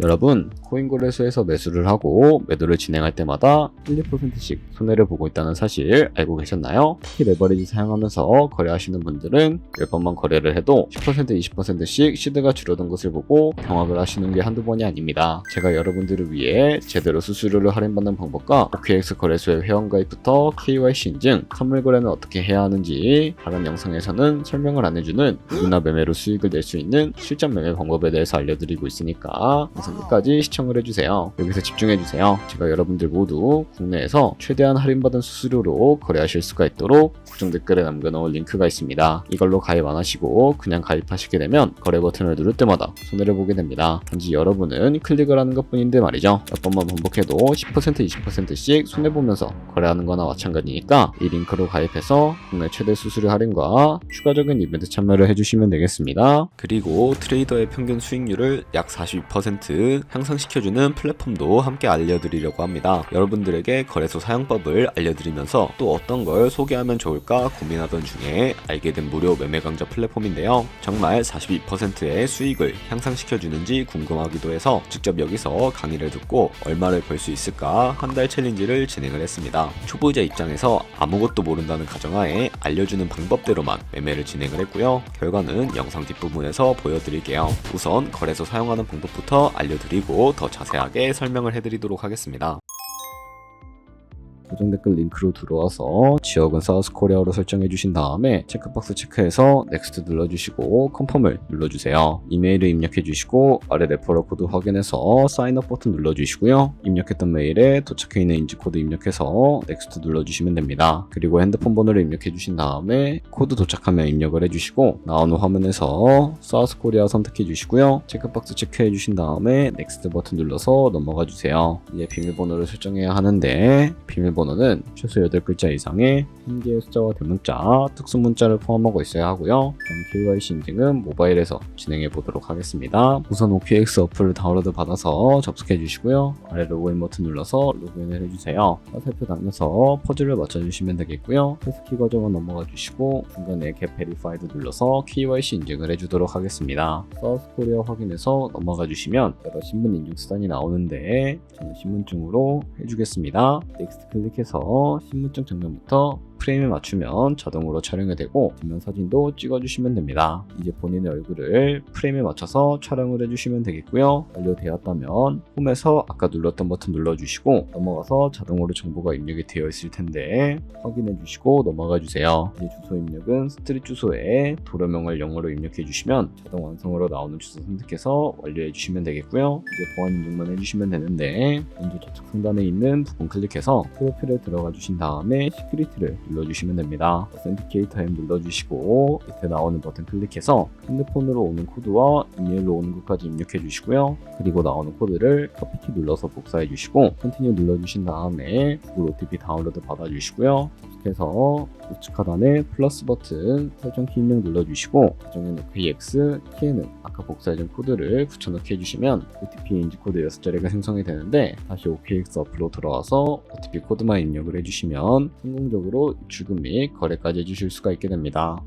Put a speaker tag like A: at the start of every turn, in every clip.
A: 여러분, 코인 거래소에서 매수를 하고 매도를 진행할 때마다 1, 2%씩 손해를 보고 있다는 사실 알고 계셨나요? 특히 레버리지 사용하면서 거래하시는 분들은 10번만 거래를 해도 10%, 20%씩 시드가 줄어든 것을 보고 경악을 하시는 게 한두 번이 아닙니다. 제가 여러분들을 위해 제대로 수수료를 할인받는 방법과 OKX 거래소의 회원가입부터 KYC 인증, 선물 거래는 어떻게 해야 하는지 다른 영상에서는 설명을 안 해주는 누구나 매매로 수익을 낼 수 있는 실전 매매 방법에 대해서 알려드리고 있으니까 끝까지 시청을 해주세요. 여기서 집중해주세요. 제가 여러분들 모두 국내에서 최대한 할인받은 수수료로 거래하실 수가 있도록 고정 댓글에 남겨놓은 링크가 있습니다. 이걸로 가입 안 하시고 그냥 가입하시게 되면 거래 버튼을 누를 때마다 손해를 보게 됩니다. 단지 여러분은 클릭을 하는 것 뿐인데 말이죠. 몇 번만 반복해도 10%, 20%씩 손해보면서 거래하는 거나 마찬가지니까 이 링크로 가입해서 국내 최대 수수료 할인과 추가적인 이벤트 참여를 해주시면 되겠습니다. 그리고 트레이더의 평균 수익률을 약 42% 향상시켜주는 플랫폼도 함께 알려드리려고 합니다. 여러분들에게 거래소 사용법을 알려드리면서 또 어떤 걸 소개하면 좋을까 고민하던 중에 알게 된 무료 매매 강좌 플랫폼인데요. 정말 42%의 수익을 향상시켜주는지 궁금하기도 해서 직접 여기서 강의를 듣고 얼마를 벌 수 있을까 한 달 챌린지를 진행을 했습니다. 초보자 입장에서 아무것도 모른다는 가정하에 알려주는 방법대로만 매매를 진행을 했고요. 결과는 영상 뒷부분에서 보여드릴게요. 우선 거래소 사용하는 방법부터 알려드리고 더 자세하게 설명을 해드리도록 하겠습니다. 고정 댓글 링크로 들어와서 지역은 사우스코리아로 설정해 주신 다음에 체크박스 체크해서 넥스트 눌러주시고 컨펌을 눌러주세요. 이메일을 입력해 주시고 아래 레퍼럴 코드 확인해서 사인업 버튼 눌러주시고요. 입력했던 메일에 도착해 있는 인지코드 입력해서 넥스트 눌러주시면 됩니다. 그리고 핸드폰 번호를 입력해 주신 다음에 코드 도착하면 입력을 해주시고 나오는 화면에서 사우스코리아 선택해 주시고요. 체크박스 체크해 주신 다음에 넥스트 버튼 눌러서 넘어가 주세요. 이제 비밀번호를 설정해야 하는데 비밀번호는 최소 8글자 이상의 한 개의 숫자와 대문자, 특수문자를 포함하고 있어야 하고요. KYC 인증은 모바일에서 진행해 보도록 하겠습니다. 우선 OKX 어플을 다운로드 받아서 접속해 주시고요. 아래 로그인 버튼 눌러서 로그인을 해주세요. 화살표 당겨서 퍼즐을 맞춰주시면 되겠고요. 패스키 과정은 넘어가 주시고 중간에 Get Verified 눌러서 KYC 인증을 해주도록 하겠습니다. 사우스코리아 확인해서 넘어가 주시면 여러 신분 인증 수단이 나오는데 저는 신분증으로 해주겠습니다. 넥스트 클릭해서 신분증 장면부터 프레임에 맞추면 자동으로 촬영이 되고 뒷면 사진도 찍어주시면 됩니다. 이제 본인의 얼굴을 프레임에 맞춰서 촬영을 해주시면 되겠고요. 완료되었다면 홈에서 아까 눌렀던 버튼 눌러주시고 넘어가서 자동으로 정보가 입력이 되어 있을 텐데 확인해 주시고 넘어가 주세요. 이제 주소 입력은 스트릿 주소에 도로명을 영어로 입력해 주시면 자동 완성으로 나오는 주소 선택해서 완료해 주시면 되겠고요. 이제 보안 인증만 해주시면 되는데 먼저 좌측 상단에 있는 부분 클릭해서 프로필에 들어가 주신 다음에 시큐리티를 눌러주시면 됩니다. 어센티케이터 앱 눌러주시고 밑에 나오는 버튼 클릭해서 핸드폰으로 오는 코드와 이메일로 오는 것까지 입력해 주시고요. 그리고 나오는 코드를 커피키 눌러서 복사해 주시고 컨티뉴 눌러주신 다음에 구글 OTP 다운로드 받아주시고요. 계속해서 우측 하단에 플러스 버튼 설정 키 입력 눌러주시고 계정엔 OKX, 키에는 아까 복사해준 코드를 붙여넣기 해주시면 OTP 인지 코드 6자리가 생성이 되는데 다시 OKX 어플로 들어와서 OTP 코드만 입력을 해주시면 성공적으로 입출금 및 거래까지 해주실 수가 있게 됩니다.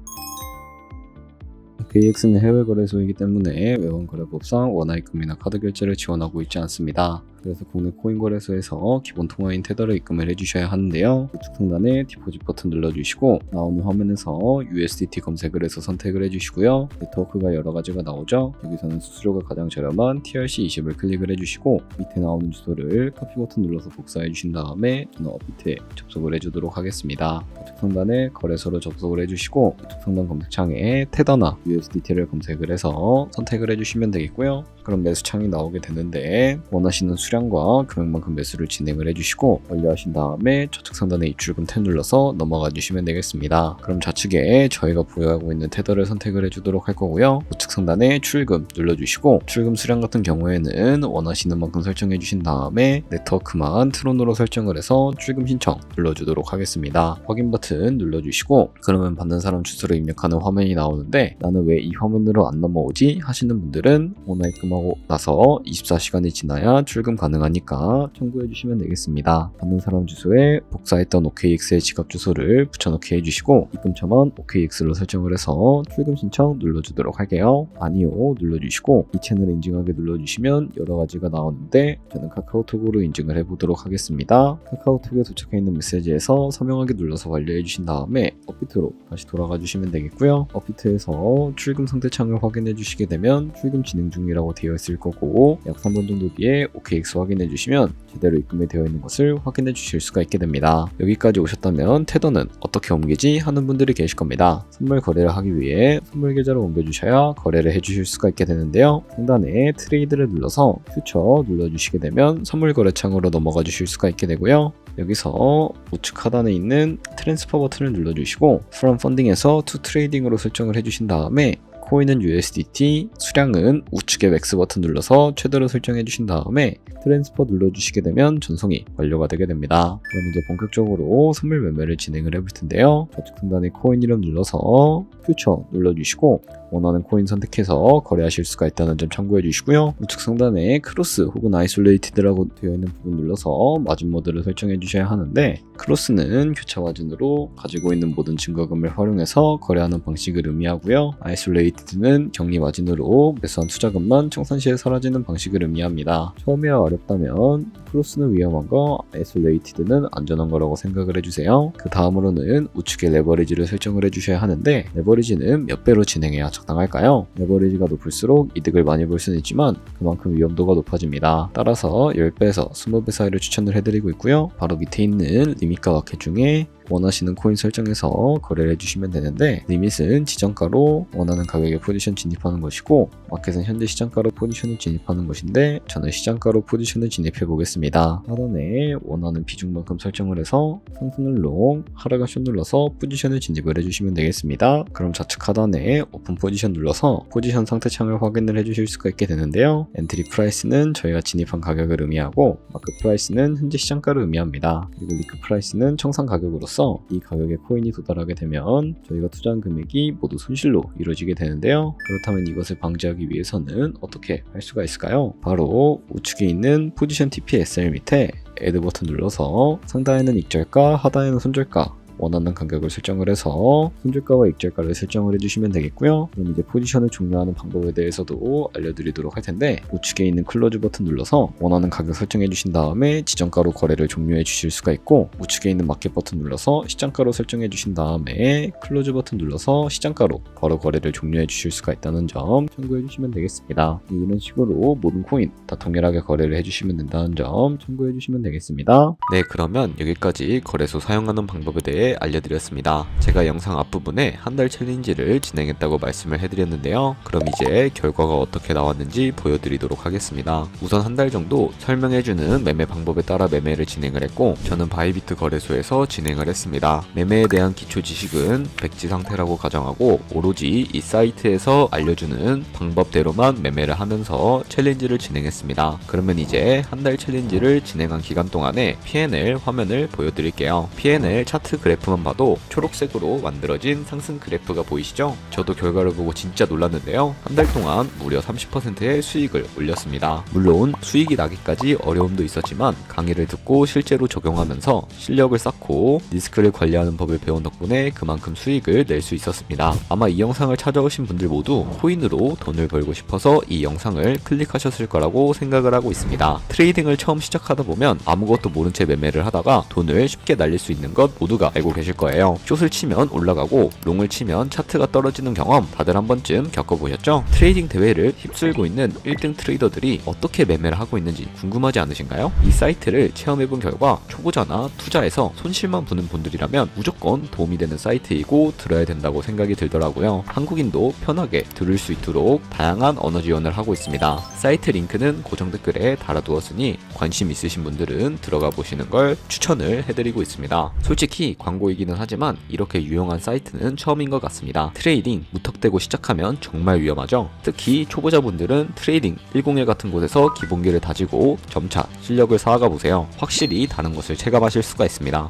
A: OKX는 해외 거래소이기 때문에 외환거래법상 원화입금이나 카드 결제를 지원하고 있지 않습니다. 그래서 국내 코인 거래소에서 기본 통화인 테더를 입금을 해주셔야 하는데요. 우측 상단에 디포짓 버튼 눌러주시고 나오는 화면에서 USDT 검색을 해서 선택을 해주시고요. 네트워크가 여러 가지가 나오죠. 여기서는 수수료가 가장 저렴한 TRC20을 클릭을 해주시고 밑에 나오는 주소를 카피 버튼 눌러서 복사해 주신 다음에 저는 업비트에 접속을 해주도록 하겠습니다. 우측 상단에 거래소를 접속을 해주시고 우측 상단 검색창에 테더나 USDT를 검색을 해서 선택을 해주시면 되겠고요. 그럼 매수창이 나오게 되는데 원하시는 수량과 금액만큼 매수를 진행을 해주시고 완료하신 다음에 좌측 상단에 입출금 탭 눌러서 넘어가 주시면 되겠습니다. 그럼 좌측에 저희가 보유하고 있는 테더를 선택을 해주도록 할 거고요. 우측 상단에 출금 눌러주시고 출금 수량 같은 경우에는 원하시는 만큼 설정해 주신 다음에 네트워크만 트론으로 설정을 해서 출금 신청 눌러주도록 하겠습니다. 확인 버튼 눌러주시고 그러면 받는 사람 주소를 입력하는 화면이 나오는데 나는 왜 이 화면으로 안 넘어오지 하시는 분들은 오나 입금하고 나서 24시간이 지나야 출금 가능하니까 참고해 주시면 되겠습니다. 받는 사람 주소에 복사했던 OKX의 지갑 주소를 붙여넣기 해주시고 입금처만 OKX로 설정을 해서 출금 신청 눌러주도록 할게요. 아니요 눌러주시고 이 채널을 인증하게 눌러주시면 여러가지가 나오는데 저는 카카오톡으로 인증을 해보도록 하겠습니다. 카카오톡에 도착해 있는 메시지에서 서명하기 눌러서 완료해 주신 다음에 업비트로 다시 돌아가 주시면 되겠고요. 업비트에서 출금 상태 창을 확인해 주시게 되면 출금 진행 중이라고 되어 있을 거고 약 3분 정도 뒤에 OKX 확인해 주시면 제대로 입금이 되어 있는 것을 확인해 주실 수가 있게 됩니다. 여기까지 오셨다면 테더는 어떻게 옮기지 하는 분들이 계실 겁니다. 선물 거래를 하기 위해 선물 계좌로 옮겨주셔야 거래를 해주실 수가 있게 되는데요. 상단에 트레이드를 눌러서 퓨처 눌러주시게 되면 선물 거래 창으로 넘어가 주실 수가 있게 되고요. 여기서 우측 하단에 있는 트랜스퍼 버튼을 눌러주시고 From Funding에서 To Trading으로 설정을 해주신 다음에 코인은 USDT, 수량은 우측의 맥스 버튼 눌러서 최대로 설정해 주신 다음에 트랜스퍼 눌러주시게 되면 전송이 완료가 되게 됩니다. 그럼 이제 본격적으로 선물 매매를 진행을 해볼 텐데요. 좌측 상단에 코인 이름 눌러서 퓨처 눌러주시고 원하는 코인 선택해서 거래하실 수가 있다는 점 참고해 주시고요. 우측 상단에 크로스 혹은 아이솔레이티드라고 되어 있는 부분 눌러서 마진 모드를 설정해 주셔야 하는데 크로스는 교차 마진으로 가지고 있는 모든 증거금을 활용해서 거래하는 방식을 의미하고요. 아이솔레이티드는 격리 마진으로 매수한 투자금만 청산 시에 사라지는 방식을 의미합니다. 처음이라 어렵다면 크로스는 위험한 거, 아이솔레이티드는 안전한 거라고 생각을 해주세요. 그 다음으로는 우측에 레버리지를 설정을 해주셔야 하는데 레버리지는 몇 배로 진행해야 적당할까요? 레버리지가 높을수록 이득을 많이 볼 수는 있지만 그만큼 위험도가 높아집니다. 따라서 10배에서 20배 사이를 추천을 해드리고 있고요. 바로 밑에 있는 리밋과 마켓 중에 원하시는 코인 설정해서 거래를 해주시면 되는데 리밋은 지정가로 원하는 가격에 포지션 진입하는 것이고 마켓은 현재 시장가로 포지션을 진입하는 것인데 저는 시장가로 포지션을 진입해 보겠습니다. 하단에 원하는 비중만큼 설정을 해서 상승을 롱, 하락을 숏 눌러서 포지션을 진입을 해주시면 되겠습니다. 그럼 좌측 하단에 오픈 포지션 눌러서 포지션 상태 창을 확인을 해주실 수가 있게 되는데요. 엔트리 프라이스는 저희가 진입한 가격을 의미하고 마크 프라이스는 현재 시장가를 의미합니다. 그리고 리크 프라이스는 청산 가격으로서 이 가격에 코인이 도달하게 되면 저희가 투자한 금액이 모두 손실로 이루어지게 되는데요. 그렇다면 이것을 방지하기 위해서는 어떻게 할 수가 있을까요? 바로 우측에 있는 포지션 TP/SL 밑에 애드 버튼 눌러서 상단에는 익절가, 하단에는 손절가 원하는 간격을 설정을 해서 손절가와 익절가를 설정을 해주시면 되겠고요. 그럼 이제 포지션을 종료하는 방법에 대해서도 알려드리도록 할 텐데 우측에 있는 클로즈 버튼 눌러서 원하는 가격 설정해 주신 다음에 지정가로 거래를 종료해 주실 수가 있고 우측에 있는 마켓 버튼 눌러서 시장가로 설정해 주신 다음에 클로즈 버튼 눌러서 시장가로 바로 거래를 종료해 주실 수가 있다는 점 참고해 주시면 되겠습니다. 이런 식으로 모든 코인 다 동일하게 거래를 해주시면 된다는 점 참고해 주시면 되겠습니다. 네, 그러면 여기까지 거래소 사용하는 방법에 대해 알려드렸습니다. 제가 영상 앞부분에 한 달 챌린지를 진행했다고 말씀을 해드렸는데요. 그럼 이제 결과가 어떻게 나왔는지 보여드리도록 하겠습니다. 우선 한 달 정도 설명해주는 매매 방법에 따라 매매를 진행을 했고 저는 바이비트 거래소에서 진행을 했습니다. 매매에 대한 기초 지식은 백지 상태라고 가정하고 오로지 이 사이트에서 알려주는 방법대로만 매매를 하면서 챌린지를 진행했습니다. 그러면 이제 한 달 챌린지를 진행한 기간 동안에 P&L 화면을 보여드릴게요. P&L 차트 그래프만 봐도 초록색으로 만들어진 상승 그래프가 보이시죠? 저도 결과를 보고 진짜 놀랐는데요. 한 달 동안 무려 30%의 수익을 올렸습니다. 물론 수익이 나기까지 어려움도 있었지만 강의를 듣고 실제로 적용하면서 실력을 쌓고 리스크를 관리하는 법을 배운 덕분에 그만큼 수익을 낼 수 있었습니다. 아마 이 영상을 찾아오신 분들 모두 코인으로 돈을 벌고 싶어서 이 영상을 클릭하셨을 거라고 생각을 하고 있습니다. 트레이딩을 처음 시작하다 보면 아무것도 모른 채 매매를 하다가 돈을 쉽게 날릴 수 있는 것 모두가 알고 계실 거예요. 숏을 치면 올라가고 롱을 치면 차트가 떨어지는 경험 다들 한 번쯤 겪어보셨죠? 트레이딩 대회를 휩쓸고 있는 1등 트레이더들이 어떻게 매매를 하고 있는지 궁금하지 않으신가요? 이 사이트를 체험해본 결과 초보자나 투자에서 손실만 보는 분들이라면 무조건 도움이 되는 사이트이고 들어야 된다고 생각이 들더라고요. 한국인도 편하게 들을 수 있도록 다양한 언어 지원을 하고 있습니다. 사이트 링크는 고정 댓글에 달아두었으니 관심 있으신 분들은 들어가 보시는 걸 추천을 해드리고 있습니다. 솔직히 광고이기는 하지만 이렇게 유용한 사이트는 처음인 것 같습니다. 트레이딩 무턱대고 시작하면 정말 위험하죠. 특히 초보자분들은 트레이딩 101 같은 곳에서 기본기를 다지고 점차 실력을 쌓아가 보세요. 확실히 다른 것을 체감하실 수가 있습니다.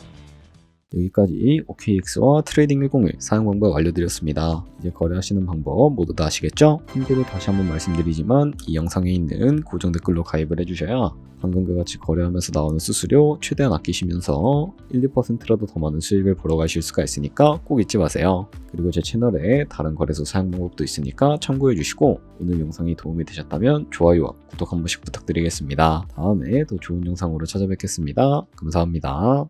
A: 여기까지 OKX와 트레이딩 101 사용 방법 알려드렸습니다. 이제 거래하시는 방법 모두 다 아시겠죠? 참고로 다시 한번 말씀드리지만 이 영상에 있는 고정 댓글로 가입을 해주셔야 방금과 같이 거래하면서 나오는 수수료 최대한 아끼시면서 1, 2%라도 더 많은 수익을 벌어 가실 수가 있으니까 꼭 잊지 마세요. 그리고 제 채널에 다른 거래소 사용 방법도 있으니까 참고해 주시고 오늘 영상이 도움이 되셨다면 좋아요와 구독 한 번씩 부탁드리겠습니다. 다음에 더 좋은 영상으로 찾아뵙겠습니다. 감사합니다.